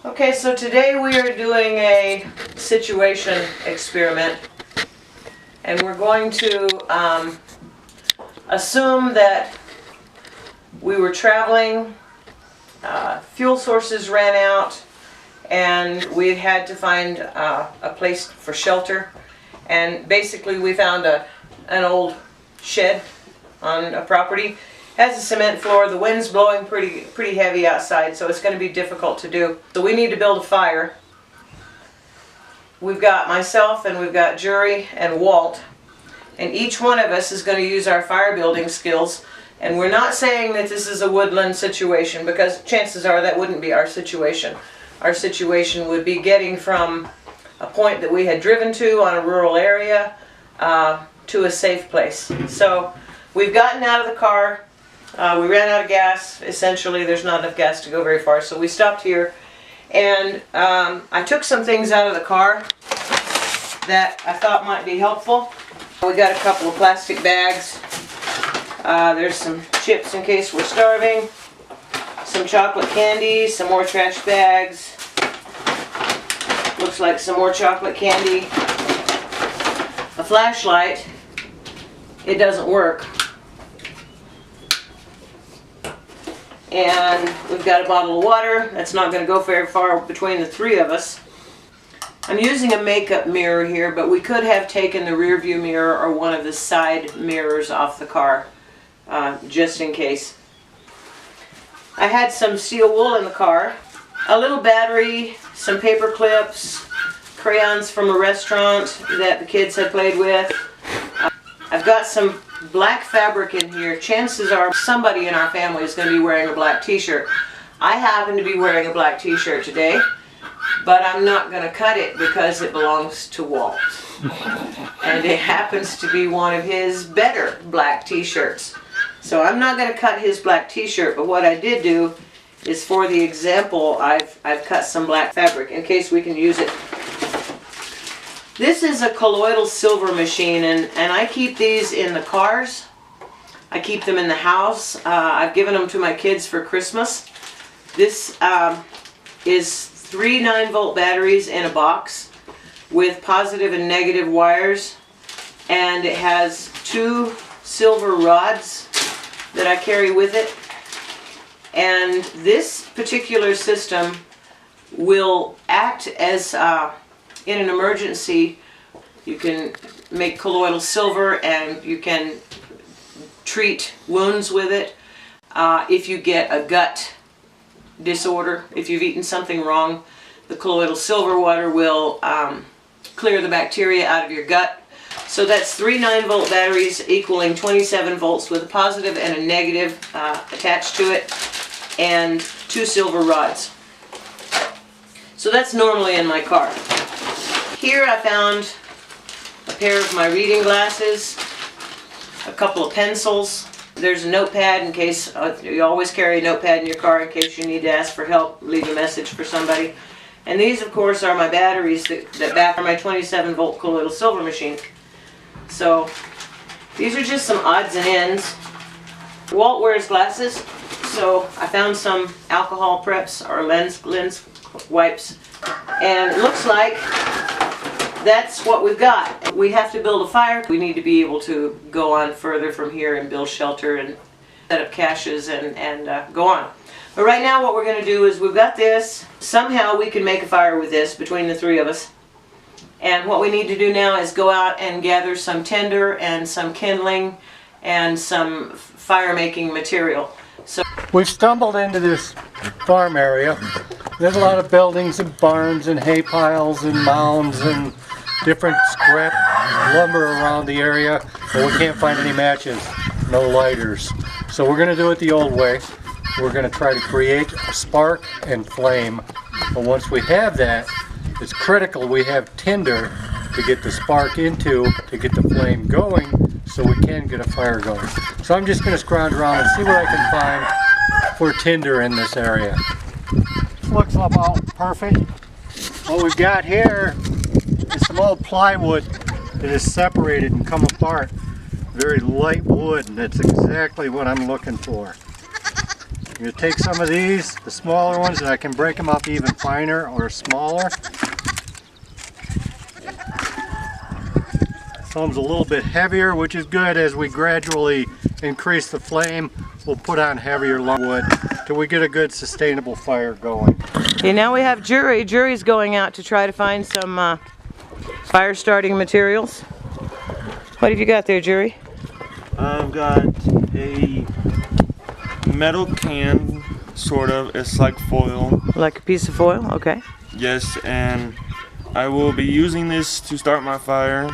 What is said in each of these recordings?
Okay, so today we are doing a situation experiment, and we're going to assume that we were traveling, fuel sources ran out, and we had to find a place for shelter. And basically we found an old shed on a property. Has a cement floor. The wind's blowing pretty heavy outside, so it's going to be difficult to do. So we need to build a fire. We've got myself and we've got Jury and Walt, and each one of us is going to use our fire building skills. And we're not saying that this is a woodland situation, because chances are that wouldn't be our situation. Our situation would be getting from a point that we had driven to on a rural area to a safe place. So we've gotten out of the car. We ran out of gas. Essentially, there's not enough gas to go very far, so we stopped here. And I took some things out of the car that I thought might be helpful. We got a couple of plastic bags. There's some chips in case we're starving, some chocolate candy, some more trash bags. Looks like some more chocolate candy. A flashlight. It doesn't work. And we've got a bottle of water. That's not going to go very far between the three of us. I'm using a makeup mirror here, but we could have taken the rear view mirror or one of the side mirrors off the car, just in case. I had some steel wool in the car, a little battery, some paper clips, crayons from a restaurant that the kids had played with. I've got some black fabric in here. Chances are somebody in our family is going to be wearing a black t-shirt. I happen to be wearing a black t-shirt today, but I'm not going to cut it because it belongs to Walt. And it happens to be one of his better black t-shirts. So I'm not going to cut his black t-shirt, but what I did do is, for the example, I've cut some black fabric in case we can use it. This is a colloidal silver machine, and I keep these in the cars. I keep them in the house. I've given them to my kids for Christmas. This is 3 9-volt batteries in a box with positive and negative wires, and it has 2 silver rods that I carry with it. And this particular system will act as, in an emergency, you can make colloidal silver and you can treat wounds with it. If you get a gut disorder, if you've eaten something wrong, the colloidal silver water will clear the bacteria out of your gut. So that's 3 9-volt batteries equaling 27 volts with a positive and a negative attached to it, and 2 silver rods. So that's normally in my car. Here I found a pair of my reading glasses, a couple of pencils. There's a notepad in case, you always carry a notepad in your car in case you need to ask for help, leave a message for somebody. And these, of course, are my batteries that back my 27-volt colloidal silver machine. So these are just some odds and ends. Walt wears glasses, so I found some alcohol preps or lens wipes, and it looks like that's what we've got. We have to build a fire. We need to be able to go on further from here and build shelter and set up caches and go on. But right now what we're going to do is, we've got this. Somehow we can make a fire with this between the three of us. And what we need to do now is go out and gather some tinder and some kindling and some fire-making material. So we've stumbled into this farm area. There's a lot of buildings and barns and hay piles and mounds and different scrap lumber around the area, but we can't find any matches, no lighters. So we're going to do it the old way. We're going to try to create a spark and flame. But once we have that, it's critical we have tinder to get the spark into, to get the flame going, so we can get a fire going. So I'm just going to scrounge around and see what I can find for tinder in this area. Looks about perfect. What we've got here is some old plywood that is separated and come apart. Very light wood, and that's exactly what I'm looking for. I'm going to take some of these, the smaller ones, and I can break them up even finer or smaller. Some's a little bit heavier, which is good. As we gradually increase the flame, we'll put on heavier wood till we get a good sustainable fire going. Okay, now we have Jury. Jury's going out to try to find some fire starting materials. What have you got there, Jury? I've got a metal can, sort of. It's like foil. Like a piece of foil? Okay. Yes, and I will be using this to start my fire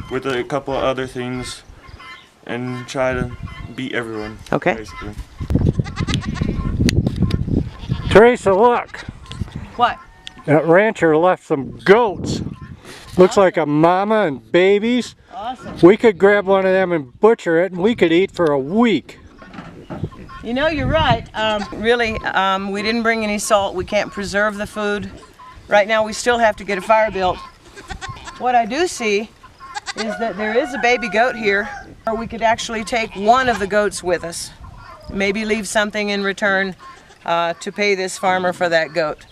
with a couple of other things and try to beat everyone. Okay. Basically. Teresa, look! What? That rancher left some goats. Looks like a mama and babies. Awesome. We could grab one of them and butcher it, and we could eat for a week. You know, you're right. Really, we didn't bring any salt. We can't preserve the food. Right now, we still have to get a fire built. What I do see is that there is a baby goat here, or we could actually take one of the goats with us. Maybe leave something in return to pay this farmer for that goat.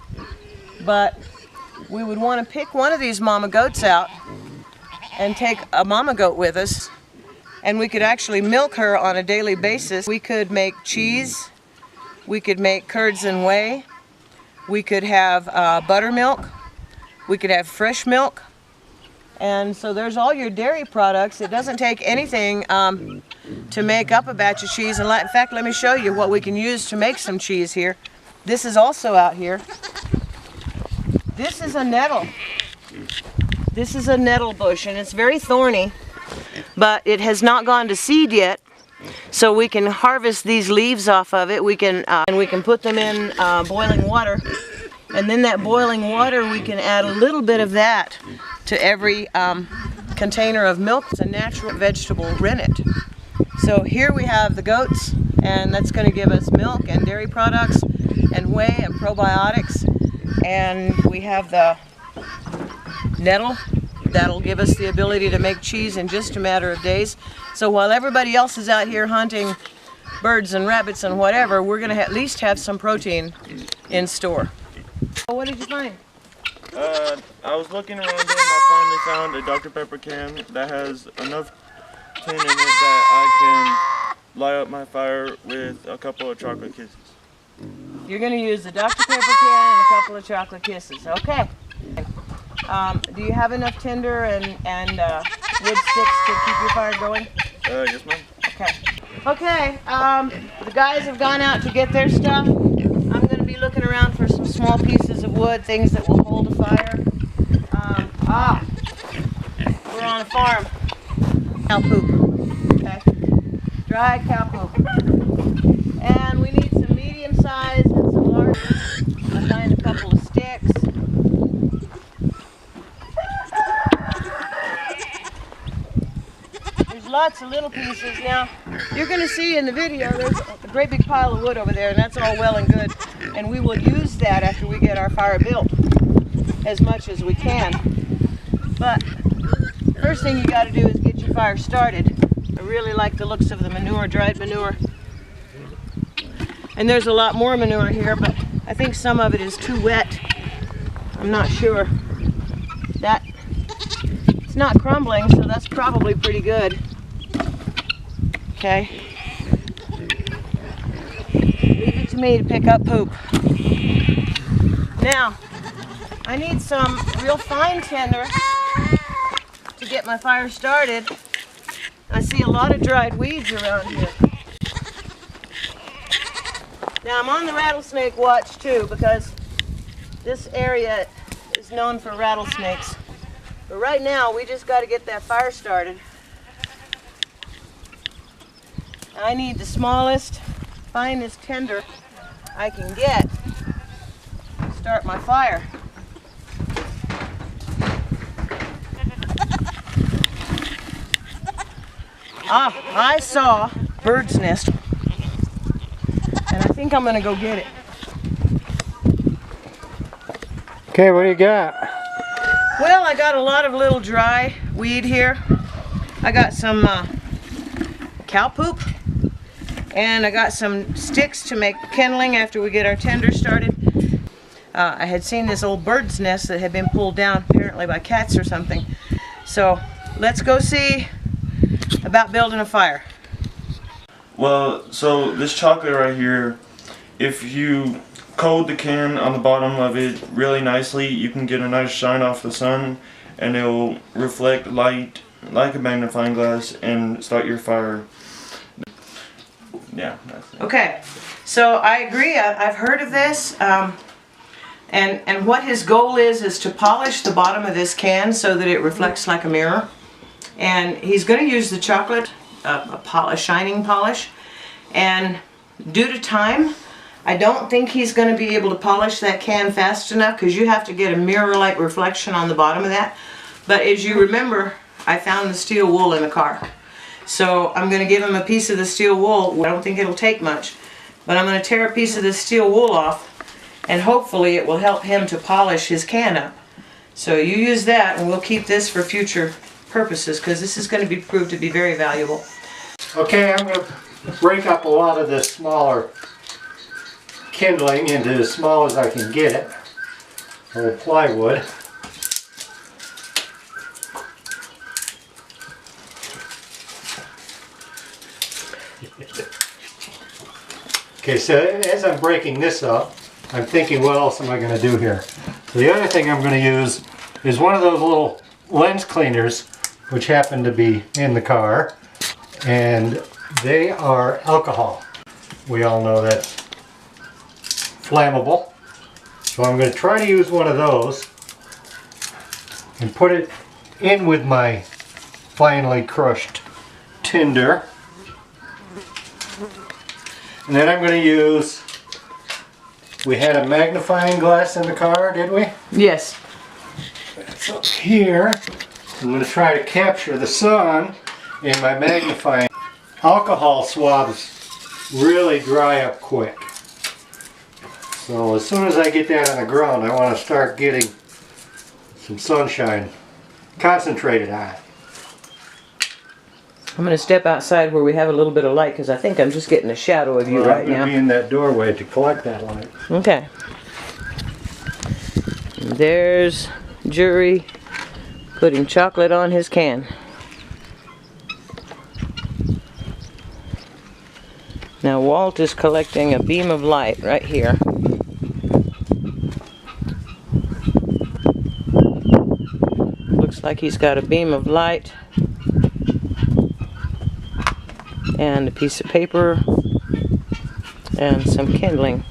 But we would want to pick one of these mama goats out and take a mama goat with us, and we could actually milk her on a daily basis. We could make cheese, we could make curds and whey, we could have buttermilk, we could have fresh milk, and so there's all your dairy products. It doesn't take anything to make up a batch of cheese. And in fact, let me show you what we can use to make some cheese here. This is also out here. This is a nettle. This is a nettle bush, and it's very thorny, but it has not gone to seed yet. So we can harvest these leaves off of it. We can put them in boiling water, and then that boiling water we can add a little bit of that to every container of milk. It's a natural vegetable rennet. So here we have the goats, and that's going to give us milk and dairy products and whey and probiotics. And we have the nettle that'll give us the ability to make cheese in just a matter of days. So while everybody else is out here hunting birds and rabbits and whatever, we're going to at least have some protein in store. What did you find? I was looking around and I finally found a Dr. Pepper can that has enough tin in it that I can light up my fire with a couple of chocolate kisses. You're going to use the Dr. Pepper can and a couple of chocolate kisses. Okay. Do you have enough tinder and wood sticks to keep your fire going? Yes, ma'am. Okay. Okay, the guys have gone out to get their stuff. I'm going to be looking around for some small pieces of wood, things that will hold a fire. We're on a farm. Cow poop. Okay. Dry cow poop. And we need some medium size and some large. I'll find a couple of sticks. There's lots of little pieces. Now, you're going to see in the video there's a great big pile of wood over there, and that's all well and good. And we will use that after we get our fire built as much as we can. But first thing you got to do is get your fire started. I really like the looks of the manure, dried manure. And there's a lot more manure here, but I think some of it is too wet. I'm not sure. It's not crumbling, so that's probably pretty good. Okay. Leave it to me to pick up poop. Now, I need some real fine tinder to get my fire started. I see a lot of dried weeds around here. Now I'm on the rattlesnake watch too, because this area is known for rattlesnakes. But right now we just got to get that fire started. I need the smallest, finest tinder I can get to start my fire. I saw a bird's nest, and I think I'm going to go get it. Okay, what do you got? Well, I got a lot of little dry weed here. I got some cow poop, And I got some sticks to make kindling after we get our tinder started. I had seen this old bird's nest that had been pulled down apparently by cats or something. So let's go see about building a fire. Well, so this chocolate right here, if you coat the can on the bottom of it really nicely, you can get a nice shine off the sun, and it will reflect light like a magnifying glass and start your fire. Yeah, that's it. Okay, so I agree. I've heard of this. And what his goal is to polish the bottom of this can so that it reflects like a mirror. And he's going to use the chocolate, a shining polish. And due to time, I don't think he's going to be able to polish that can fast enough because you have to get a mirror-like reflection on the bottom of that. But as you remember, I found the steel wool in the car. So I'm going to give him a piece of the steel wool. I don't think it'll take much. But I'm going to tear a piece of the steel wool off, and hopefully it will help him to polish his can up. So you use that, and we'll keep this for future purposes because this is going to be proved to be very valuable. Okay, I'm going to break up a lot of this smaller kindling into as small as I can get it, old plywood. Okay, so as I'm breaking this up, I'm thinking, what else am I going to do here? So the other thing I'm going to use is one of those little lens cleaners, which happen to be in the car, and they are alcohol. We all know that's flammable. So I'm going to try to use one of those and put it in with my finely crushed tinder. And then I'm going to use, we had a magnifying glass in the car, did we? Yes. It's up here. I'm going to try to capture the sun in my magnifying. Alcohol swabs really dry up quick. So as soon as I get that on the ground, I want to start getting some sunshine concentrated on it. I'm going to step outside where we have a little bit of light because I think I'm just getting a shadow of you right now. I'm going to be in that doorway to collect that light. Okay. And there's Jury putting chocolate on his can. Now Walt is collecting a beam of light right here. Looks like he's got a beam of light and a piece of paper and some kindling.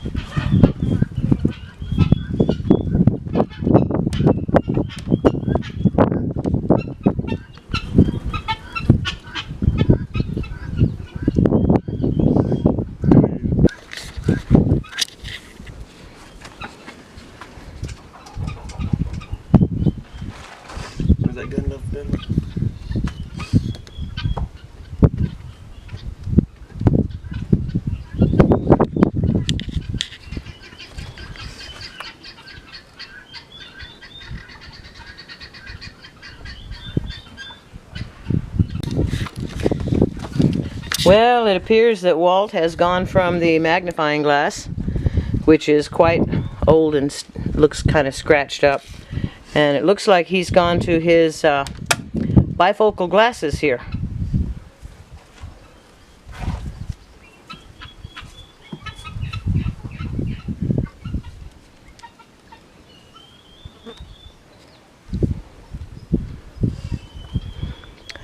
Is that good enough then? Well, it appears that Walt has gone from the magnifying glass, which is quite old and looks kind of scratched up, and it looks like he's gone to his bifocal glasses here.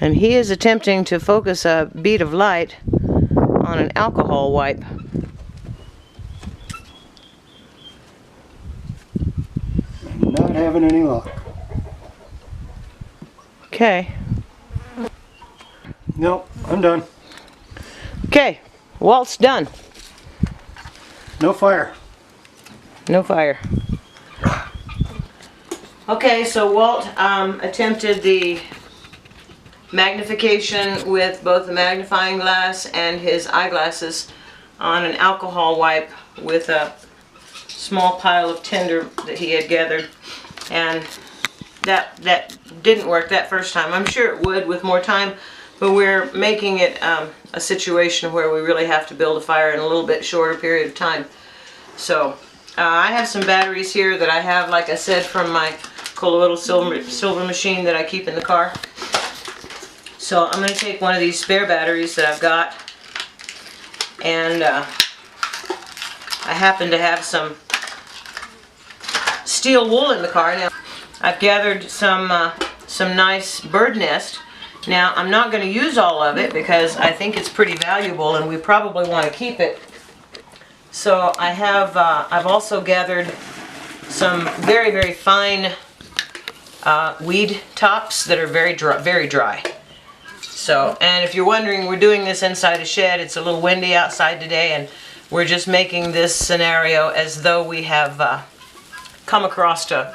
And he is attempting to focus a bead of light on an alcohol wipe. Not having any luck. Okay. Nope, I'm done. Okay, Walt's done. No fire. No fire. Okay, so Walt attempted the magnification with both the magnifying glass and his eyeglasses on an alcohol wipe with a small pile of tinder that he had gathered, and that didn't work that first time. I'm sure it would with more time, but we're making it a situation where we really have to build a fire in a little bit shorter period of time. So I have some batteries here that I have, like I said, from my cool little silver machine that I keep in the car. So I'm going to take one of these spare batteries that I've got, and I happen to have some steel wool in the car. Now I've gathered some nice bird nest. Now I'm not going to use all of it because I think it's pretty valuable and we probably want to keep it. So I have I've also gathered some very, very fine weed tops that are very dry. So, and if you're wondering, we're doing this inside a shed. It's a little windy outside today, and we're just making this scenario as though we have come across a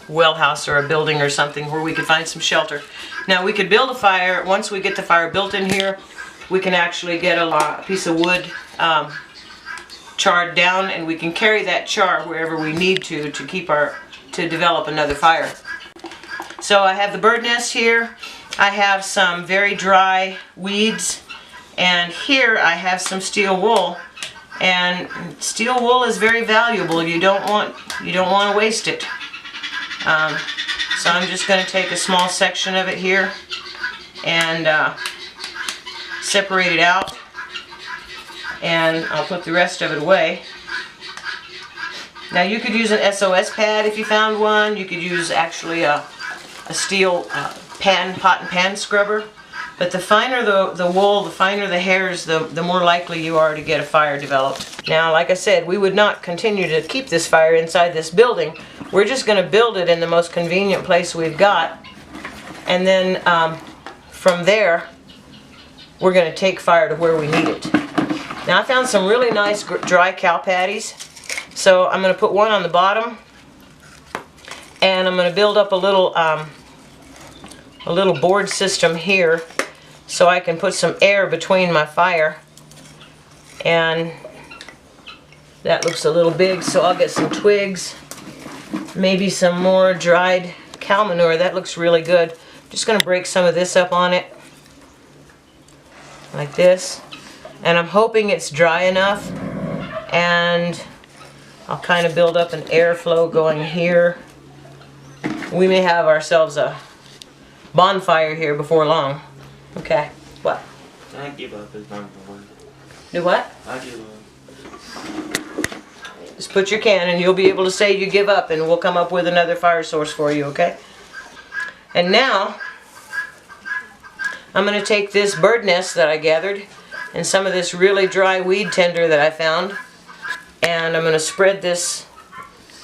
well house or a building or something where we could find some shelter. Now we could build a fire. Once we get the fire built in here, we can actually get a piece of wood charred down, and we can carry that char wherever we need to develop another fire. So I have the bird nest here. I have some very dry weeds, and here I have some steel wool. And steel wool is very valuable. You don't want to waste it. So I'm just going to take a small section of it here and separate it out, and I'll put the rest of it away. Now you could use an SOS pad if you found one. You could use actually a steel pot and pan scrubber. But the finer the wool, the finer the hairs, the more likely you are to get a fire developed. Now, like I said, we would not continue to keep this fire inside this building. We're just going to build it in the most convenient place we've got. And then from there, we're going to take fire to where we need it. Now, I found some really nice dry cow patties. So I'm going to put one on the bottom. And I'm going to build up a little board system here, so I can put some air between my fire. And that looks a little big, so I'll get some twigs, maybe some more dried cow manure. That looks really good. Just going to break some of this up on it like this, and I'm hoping it's dry enough, and I'll kind of build up an airflow going here. We may have ourselves a bonfire here before long. Okay, what? I give up. It's not gonna work. Do what? I give up. Just put your can and you'll be able to say you give up, and we'll come up with another fire source for you, okay? And now, I'm going to take this bird nest that I gathered and some of this really dry weed tinder that I found, and I'm going to spread this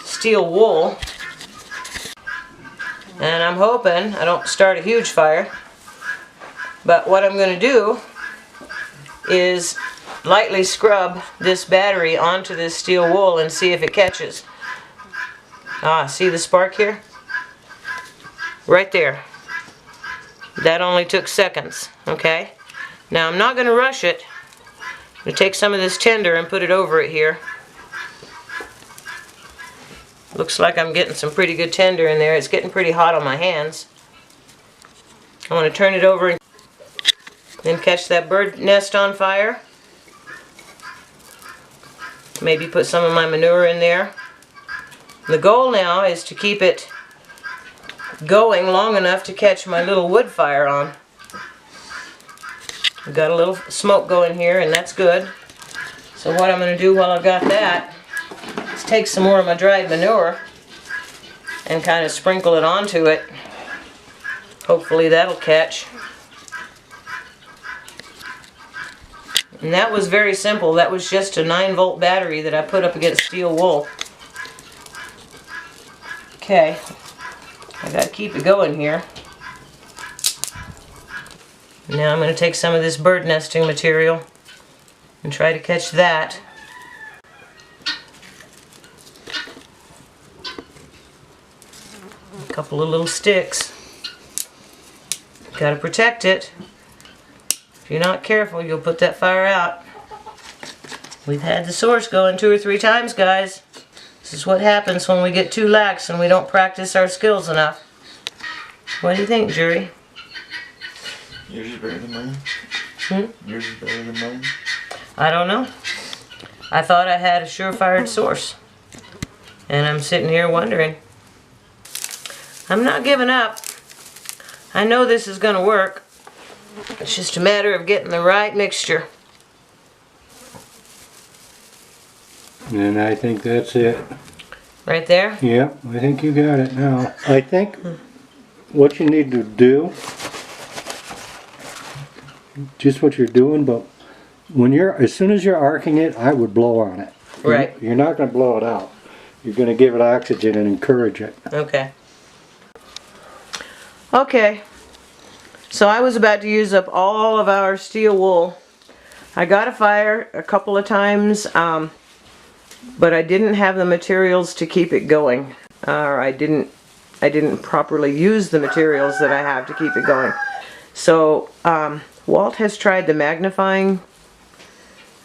steel wool. And I'm hoping I don't start a huge fire. But what I'm going to do is lightly scrub this battery onto this steel wool and see if it catches. See the spark here? Right there. That only took seconds, okay? Now I'm not going to rush it. I'm going to take some of this tinder and put it over it here. Looks like I'm getting some pretty good tinder in there. It's getting pretty hot on my hands. I want to turn it over and then catch that bird nest on fire. Maybe put some of my manure in there. The goal now is to keep it going long enough to catch my little wood fire on. I've got a little smoke going here, and that's good. So what I'm going to do while I've got that is take some more of my dried manure and kind of sprinkle it onto it. Hopefully that'll catch. And that was very simple. That was just a 9-volt battery that I put up against steel wool. Okay, I gotta keep it going here. Now I'm going to take some of this bird nesting material and try to catch that. A couple of little sticks. Gotta protect it. If you're not careful, you'll put that fire out. We've had the source going 2 or 3 times, guys. This is what happens when we get too lax and we don't practice our skills enough. What do you think, jury? You're just better than mine. Yours is better than mine? I don't know. I thought I had a surefire source. And I'm sitting here wondering. I'm not giving up. I know this is going to work. It's just a matter of getting the right mixture. And I think that's it. Right there? Yep, I think you got it now. I think what you need to do, just what you're doing, but when as soon as you're arcing it, I would blow on it. Right. You're not going to blow it out. You're going to give it oxygen and encourage it. Okay. Okay. So I was about to use up all of our steel wool. I got a fire a couple of times, but I didn't have the materials to keep it going. Or I didn't properly use the materials that I have to keep it going. So Walt has tried the magnifying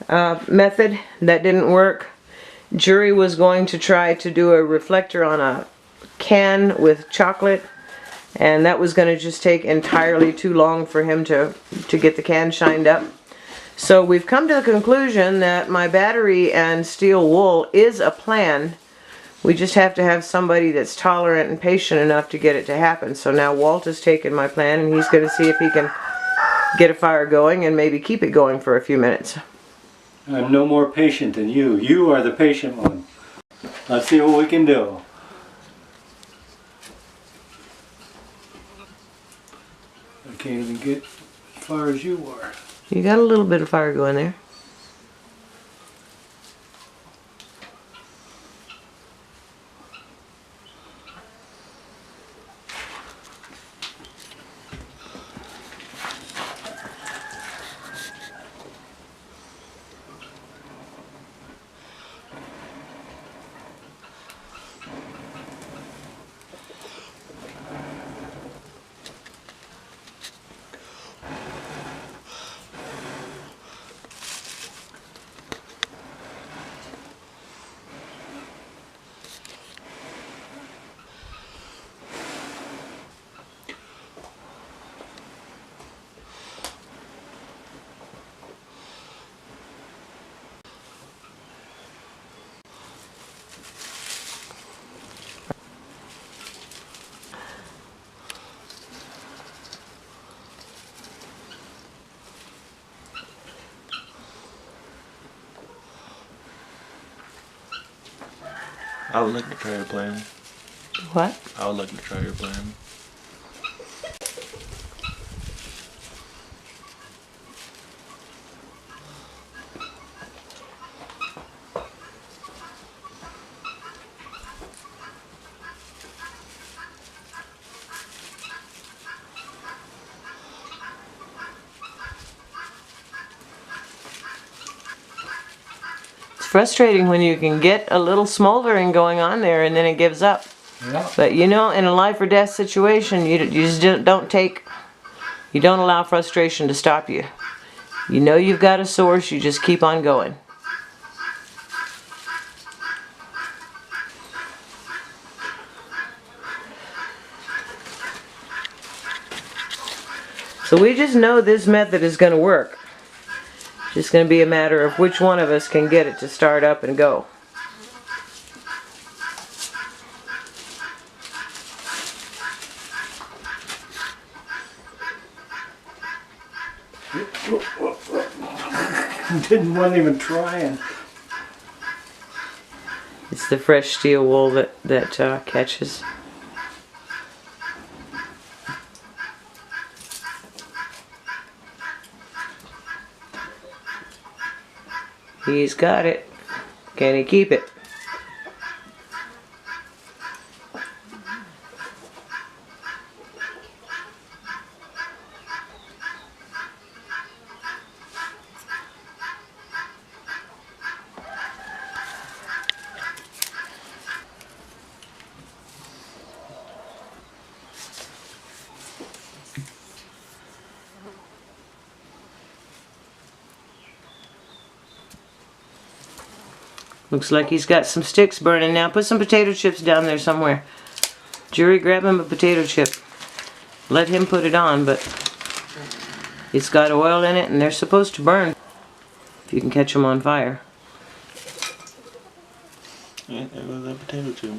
method. That didn't work. Jury was going to try to do a reflector on a can with chocolate, and that was going to just take entirely too long for him to get the can shined up. So we've come to the conclusion that my battery and steel wool is a plan. We just have to have somebody that's tolerant and patient enough to get it to happen. So now Walt has taken my plan, and he's going to see if he can get a fire going and maybe keep it going for a few minutes. I'm no more patient than you. You are the patient one. Let's see what we can do. I can't even get as far as you are. You got a little bit of fire going there. I would like to try your plan. What? I would like to try your plan. Frustrating when you can get a little smoldering going on there and then it gives up. Yeah. But you know, in a life or death situation, you just you don't allow frustration to stop you. You know you've got a source, you just keep on going. So we just know this method is going to work. It's going to be a matter of which one of us can get it to start up and go. Wasn't even trying. It's the fresh steel wool that catches. He's got it. Can he keep it? Looks like he's got some sticks burning now. Put some potato chips down there somewhere. Jury, grab him a potato chip. Let him put it on, but It's got oil in it and they're supposed to burn if you can catch them on fire. Yeah, there goes that potato chip.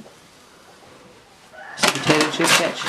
It's a potato chip catch.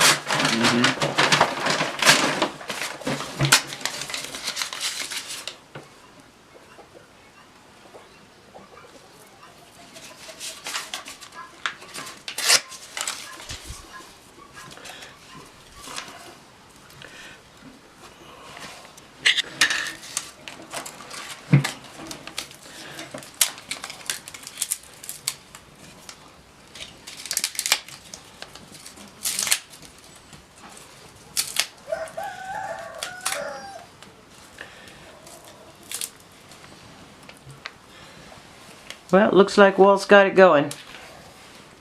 Well, it looks like Walt's got it going.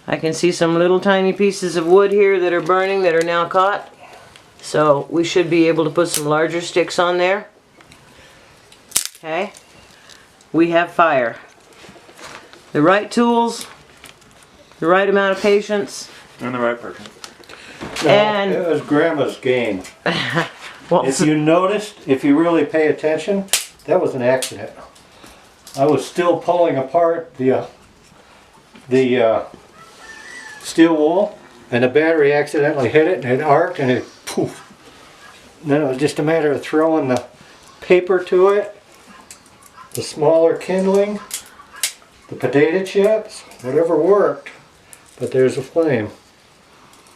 I can see some little tiny pieces of wood here that are burning that are now caught. So we should be able to put some larger sticks on there. Okay. We have fire. The right tools, the right amount of patience. And the right person. No, And- it was Grandma's game. Well, If you noticed, if you really pay attention, that was an accident. I was still pulling apart the steel wool, and the battery accidentally hit it, and it arced, and it poof. And then it was just a matter of throwing the paper to it, the smaller kindling, the potato chips, whatever worked. But there's a flame.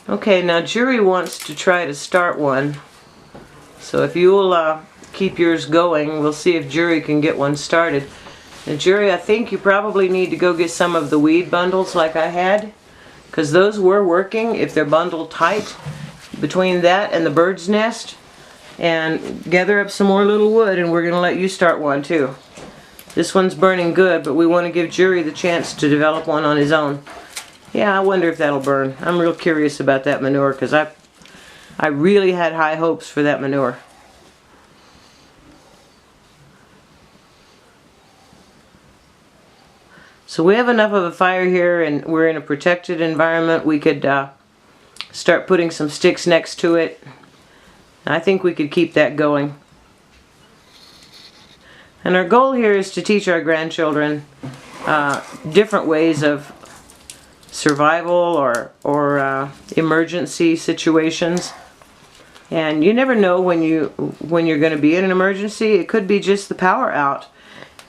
okay, now Jury wants to try to start one. So if you'll keep yours going, we'll see if Jury can get one started. Now Jury, I think you probably need to go get some of the weed bundles like I had, because those were working if they're bundled tight between that and the bird's nest. And gather up some more little wood, and we're going to let you start one too. This one's burning good, but we want to give Jury the chance to develop one on his own. Yeah, I wonder if that'll burn. I'm real curious about that manure, because I really had high hopes for that manure. So we have enough of a fire here, and we're in a protected environment. We could start putting some sticks next to it. I think we could keep that going. And our goal here is to teach our grandchildren different ways of survival or emergency situations. And you never know when you're going to be in an emergency. It could be just the power out,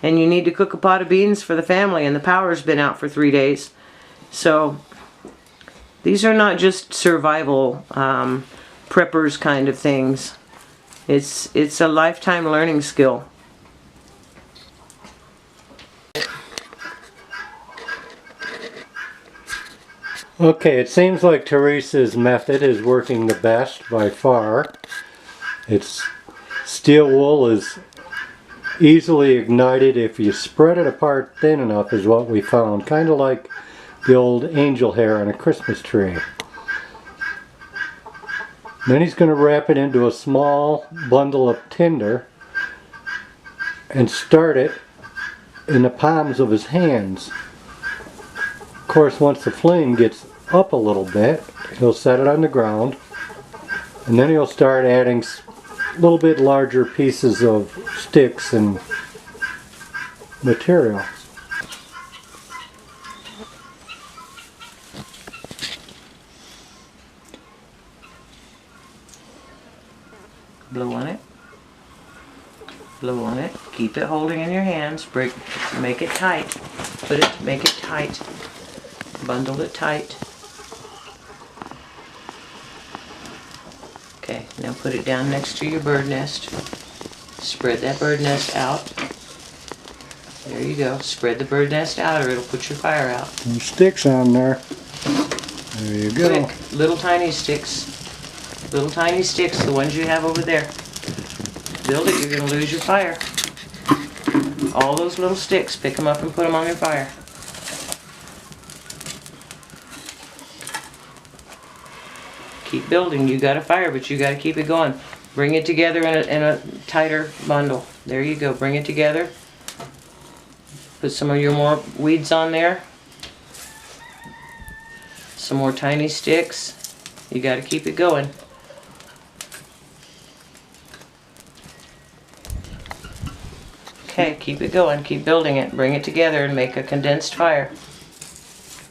and you need to cook a pot of beans for the family, and the power's been out for 3 days. So these are not just survival preppers kind of things. It's a lifetime learning skill. Okay, it seems like Teresa's method is working the best by far. It's steel wool is easily ignited if you spread it apart thin enough, is what we found. Kind of like the old angel hair on a Christmas tree. Then he's going to wrap it into a small bundle of tinder and start it in the palms of his hands. Of course, once the flame gets up a little bit, he'll set it on the ground, and then he'll start adding a little bit larger pieces of sticks and material. Blow on it. Blow on it. Keep it holding in your hands. Make it tight. Make it tight. Bundle it tight. Okay, now put it down next to your bird nest. Spread that bird nest out. There you go. Spread the bird nest out, or it'll put your fire out. Some sticks on there. There you go. Quick, little tiny sticks. Little tiny sticks, the ones you have over there. Build it, you're going to lose your fire. All those little sticks, pick them up and put them on your fire. Keep building. You got a fire, but you got to keep it going. Bring it together in a tighter bundle. There you go. Bring it together. Put some of your more weeds on there. Some more tiny sticks. You got to keep it going. Okay, keep it going, keep building it, bring it together and make a condensed fire.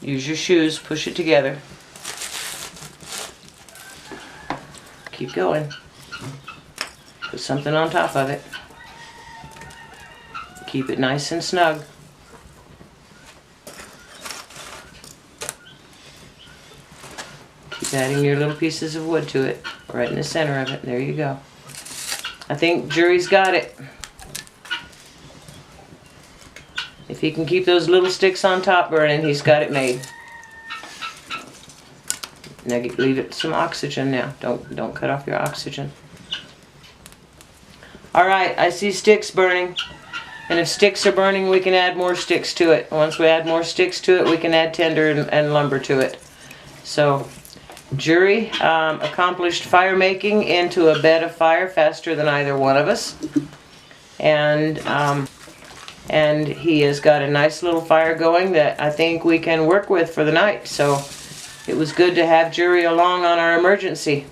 Use your shoes, push it together. Keep going. Put something on top of it. Keep it nice and snug. Keep adding your little pieces of wood to it, right in the center of it. There you go. I think Jury's got it. If he can keep those little sticks on top burning, he's got it made. Now leave it some oxygen now. Don't cut off your oxygen. Alright, I see sticks burning. And if sticks are burning, we can add more sticks to it. Once we add more sticks to it, we can add tinder and lumber to it. So, Jury accomplished fire making into a bed of fire faster than either one of us. And he has got a nice little fire going that I think we can work with for the night. So it was good to have Jury along on our emergency.